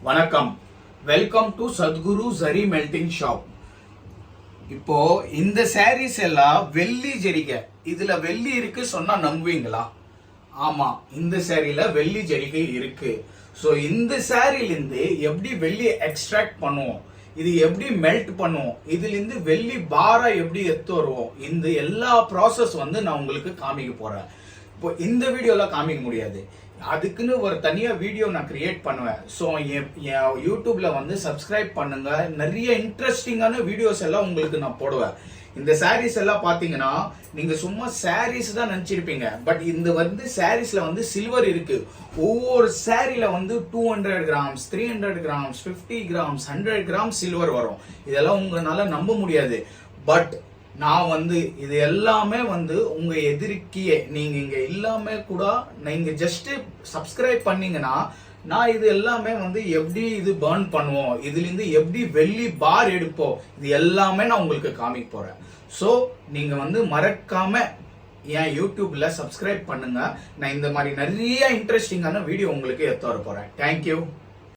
வணக்கம், welcome to Sadguru zari melting shop. இப்போ இந்த சாரீஸ் எல்லாம் வெள்ளி ஜரிகை, இதுல வெள்ளி இருக்கு சொன்னா நம்புவீங்களா? ஆமா, இந்த சாரியில வெள்ளி ஜரிகை இருக்கு. ஸோ இந்த சாரிலிருந்து எப்படி வெள்ளி எக்ஸ்ட்ராக்ட் பண்ணுவோம், இது எப்படி மெல்ட் பண்ணுவோம், இதுல இருந்து வெள்ளி பாரா எப்படி எடுத்து வருவோம், இந்த எல்லா ப்ராசஸ் நான் உங்களுக்கு காமிக்க போறேன். இப்போ இந்த வீடியோல காமிக்க முடியாது, அதுக்குன்னு ஒரு தனியா வீடியோ நான் கிரியேட் பண்ணுவேன். ஸோ என் யூடியூப்ல சப்ஸ்கிரைப் பண்ணுங்க, நிறைய இன்ட்ரெஸ்டிங்கான வீடியோஸ் எல்லாம் உங்களுக்கு நான் போடுவேன். இந்த சாரீஸ் எல்லாம் பாத்தீங்கன்னா நீங்க சும்மா சாரீஸ் தான் நினைச்சிருப்பீங்க, பட் இந்த சாரீஸ்ல சில்வர் இருக்கு. ஒவ்வொரு சாரியில 200 grams, 300 grams, 50 grams, 100 grams silver வரும். இதெல்லாம் உங்களால நம்ப முடியாது. பட் நான் இது எல்லாமே உங்க எதிர்க்கியே, நீங்க இங்க இல்லாம கூட நீங்க ஜஸ்ட் சப்ஸ்கிரைப் பண்ணீங்கன்னா நான் இது எல்லாமே எப்படி இது பர்ன் பண்ணுவோம், இதுல இருந்து எப்படி வெள்ளி பார் எடுப்போம், இது எல்லாமே நான் உங்களுக்கு காமிக்க போறேன். ஸோ நீங்க மறக்காம என் யூடியூப்ல சப்ஸ்கிரைப் பண்ணுங்க. நான் இந்த மாதிரி நிறைய இன்ட்ரெஸ்டிங்கான வீடியோ உங்களுக்கு எடுத்து வர போறேன். தேங்க்யூ.